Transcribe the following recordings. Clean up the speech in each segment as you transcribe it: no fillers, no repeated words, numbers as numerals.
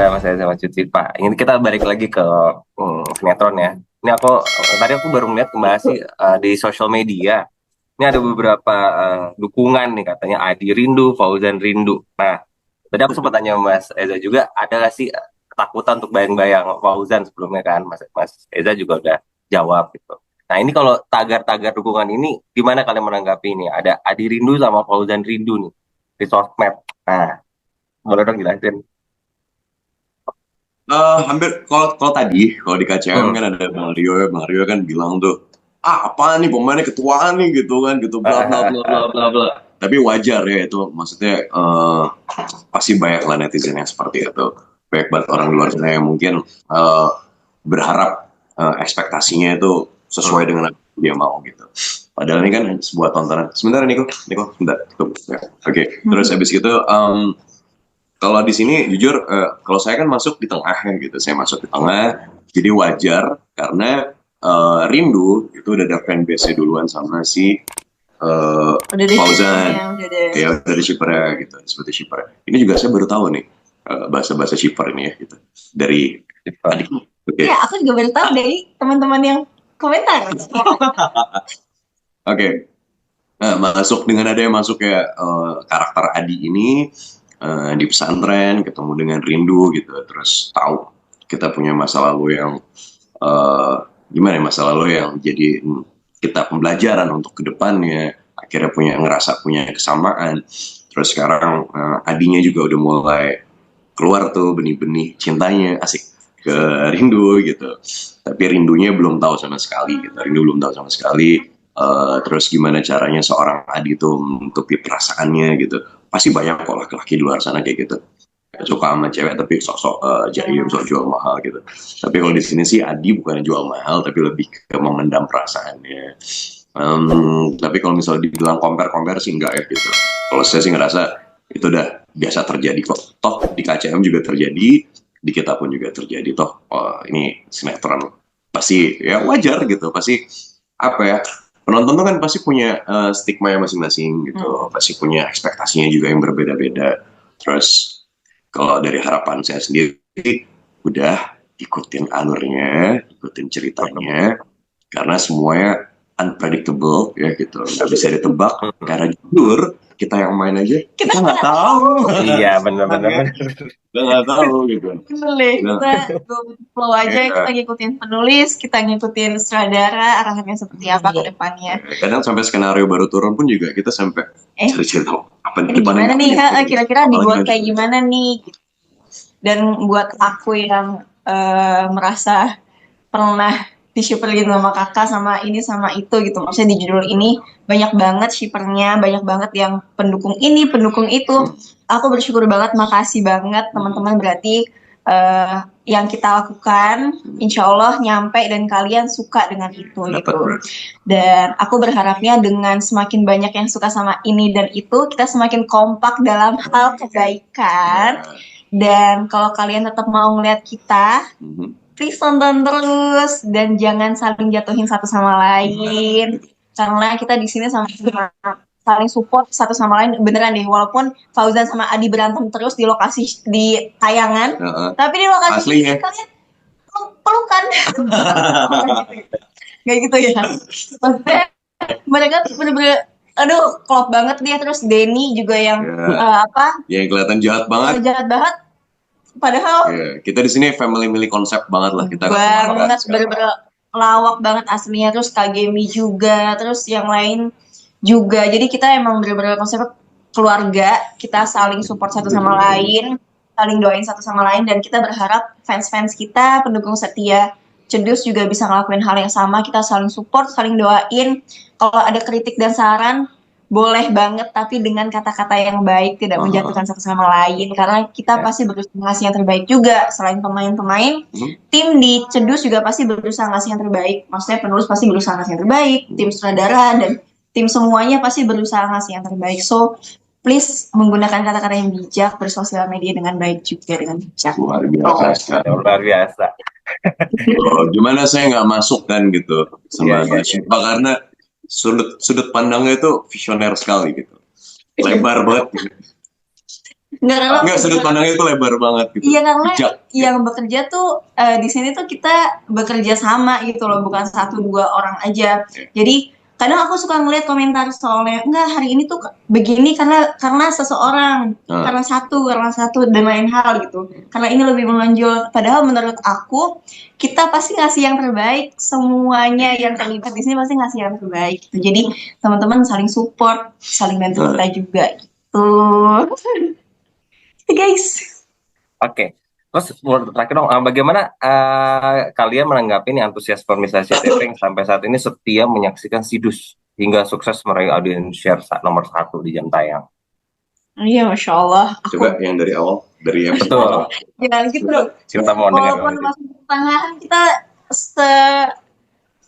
Mas Reza Mas Cuti Pak. Ini kita balik lagi ke sinetron ya. Ini tadi aku baru melihat kembali di sosial media. Ini ada beberapa dukungan nih katanya Adi Rindu, Fauzan Rindu. Nah, tadi aku sempat tanya Mas Eza juga, ada nggak sih ketakutan untuk bayang-bayang Fauzan sebelumnya kan? Mas Eza juga udah jawab gitu. Nah, ini kalau tagar-tagar dukungan ini, gimana kalian menanggapi ini? Ada Adi Rindu sama Fauzan Rindu nih di sosmed. Nah, boleh dong jelasin. Hampir kalau tadi kalau di KCM Hmm. kan ada Bang Rio kan bilang tuh, apa nih pemainnya ketuaan nih gitu kan gitu bla bla bla bla bla bla. Tapi wajar ya itu, maksudnya pasti banyak lah netizen yang seperti itu. Banyak banget orang di luar sana yang mungkin berharap ekspektasinya itu sesuai dengan apa yang dia mau gitu. Padahal ini kan sebuah tontonan. Sebentar Niko, sebentar. Oke. Terus habis itu kalau di sini jujur, kalau saya kan masuk di tengah ya gitu, saya masuk di tengah, jadi wajar karena Rindu itu udah ada fanbase duluan sama si Udah deh, Fauzan, udah deh. ya udah ada shippernya gitu, seperti shipper. Ini juga saya baru tahu nih bahasa-bahasa shipper ini ya gitu dari adik. Oke. Ya, aku juga baru tahu dari teman-teman yang komentar. Oke. Nah, masuk dengan ada yang masuk kayak karakter Adi ini di pesantren ketemu dengan Rindu gitu, terus tahu kita punya masa lalu yang gimana ya, masa lalu yang jadi kita pembelajaran untuk kedepannya, akhirnya ngerasa punya kesamaan. Terus sekarang Adinya juga udah mulai keluar tuh benih-benih cintanya asik ke Rindu gitu, tapi Rindunya belum tahu sama sekali gitu, Rindu belum tahu sama sekali. Terus gimana caranya seorang Adi itu menutupi perasaannya gitu. Pasti banyak kok laki-laki di luar sana kayak gitu. Suka sama cewek tapi sok-sok jahil, sok jual mahal gitu. Tapi kalau di sini sih Adi bukan jual mahal, tapi lebih ke memendam perasaannya. Tapi kalau misalnya dibilang compare sih enggak ya gitu. Kalau saya sih ngerasa itu udah biasa terjadi kok. Toh di KCM juga terjadi, di kita pun juga terjadi. Toh ini sinetron pasti ya wajar gitu. Pasti apa ya, penonton tuh kan pasti punya stigma yang masing-masing gitu, pasti punya ekspektasinya juga yang berbeda-beda. Terus kalau dari harapan saya sendiri, udah ikutin alurnya, ikutin ceritanya, karena semuanya unpredictable ya gitu, nggak bisa ditebak. Karena jujur kita yang main aja kita nggak tahu. Iya, benar-benar. Kita nggak tahu gitu. Boleh, kita go with flow aja, kita ngikutin penulis, kita ngikutin sutradara, arahannya seperti apa ke depannya. Kadang sampai skenario baru turun pun juga kita sampai cari-cari tahu apa ini gimana nih, kira-kira dibuat kayak gimana nih. Dan buat aku yang merasa pernah di-shipperin sama kakak, sama ini sama itu gitu, maksudnya di judul ini banyak banget shippernya, banyak banget yang pendukung ini, pendukung itu. Aku bersyukur banget, makasih banget teman-teman, berarti yang kita lakukan insya Allah nyampe dan kalian suka dengan itu gitu. Dan aku berharapnya dengan semakin banyak yang suka sama ini dan itu, kita semakin kompak dalam hal kebaikan. Dan kalau kalian tetap mau ngeliat kita, please tonton terus dan jangan saling jatuhin satu sama lain, karena kita di sini sama-sama saling support satu sama lain beneran deh. Walaupun Fauzan sama Adi berantem terus di lokasi di tayangan, tapi di lokasi ini kalian pelukan. Kayak gitu ya. Maksudnya mereka bener-bener aduh klop banget dia. Terus Denny juga yang yang kelihatan jahat banget. Padahal kita di sini family milik konsep banget lah kita. Banget, bener-bener lawak banget aslinya. Terus Kagemi juga, terus yang lain juga. Jadi kita emang bener-bener konsep keluarga. Kita saling support satu sama lain, saling doain satu sama lain. Dan kita berharap fans-fans kita, pendukung setia Cedus juga bisa ngelakuin hal yang sama. Kita saling support, saling doain. Kalau ada kritik dan saran, boleh banget, tapi dengan kata-kata yang baik, tidak menjatuhkan satu sama lain, karena kita pasti berusaha ngasih yang terbaik juga. Selain pemain-pemain, tim di Cedus juga pasti berusaha ngasih yang terbaik. Maksudnya penulis pasti berusaha ngasih yang terbaik, tim sutradara dan tim semuanya pasti berusaha ngasih yang terbaik. So please menggunakan kata-kata yang bijak, bersosial media dengan baik juga, dengan bijak. Luar biasa. Luar biasa. Gimana saya nggak masuk kan gitu sama Shiva, karena sudut pandangnya itu visioner sekali gitu, lebar banget gitu. Nggak, karena Enggak, sudut pandangnya itu lebar banget gitu. iya, karena Bijak. yang bekerja tuh di sini tuh kita bekerja sama gitu loh, bukan satu dua orang aja. Jadi kadang aku suka ngeliat komentar soalnya enggak hari ini tuh begini karena seseorang, karena satu dan lain hal gitu. Karena ini lebih menonjol. Padahal menurut aku kita pasti ngasih yang terbaik, semuanya yang terlibat di sini pasti ngasih yang terbaik. Gitu. Jadi teman-teman saling support, saling bantu kita juga gitu. Guys. Oke. Terus terakhir dong, bagaimana kalian menanggapi nih antusias organisasi SCTV yang sampai saat ini setia menyaksikan Sidus hingga sukses meraih audiens share nomor 1 di jam tayang? Iya, Masya Allah. Coba yang dari awal, dari episode Betul. awal. Ya gitu dong. Kita mau dengar. Walaupun masuk pertengahan,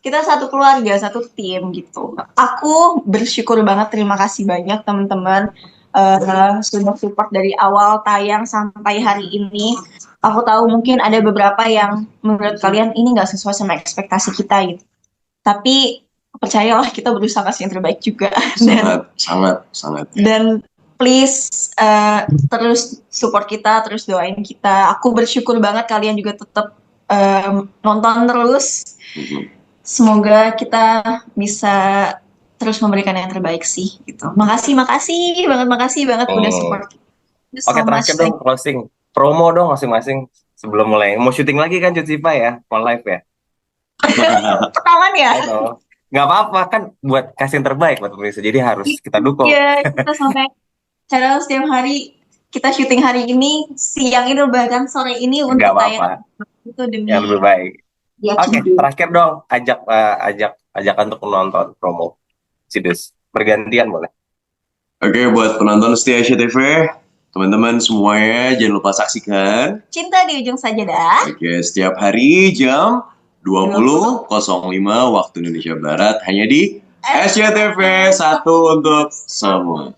kita satu keluarga, satu tim gitu. Aku bersyukur banget, terima kasih banyak teman-teman sudah support dari awal tayang sampai hari ini. Aku tahu mungkin ada beberapa yang menurut kalian ini nggak sesuai sama ekspektasi kita gitu. Tapi percayalah kita berusaha kasih yang terbaik juga. Sangat. Dan please terus support kita, terus doain kita. Aku bersyukur banget kalian juga tetap nonton terus. Semoga kita bisa terus memberikan yang terbaik sih gitu. Makasih banget udah support. Oke, terakhir dong closing. Promo dong masing-masing sebelum mulai. Mau syuting lagi kan Cucipa ya, mau live ya. Pertama ya. Nggak apa-apa kan buat kasih yang terbaik buat pemirsa. Jadi harus kita dukung. Iya, kita sampai cara setiap hari kita syuting hari ini, siang ini bahkan sore ini untuk tayang itu demi yang lebih baik. Ya, Oke, terakhir dong ajak untuk menonton promo Sidus. Bergantian boleh. Oke, buat penonton setia SCTV, teman-teman semuanya jangan lupa saksikan Cinta di Ujung Sajadah. Oke, setiap hari jam 20.05 waktu Indonesia Barat hanya di SCTV, satu untuk semua.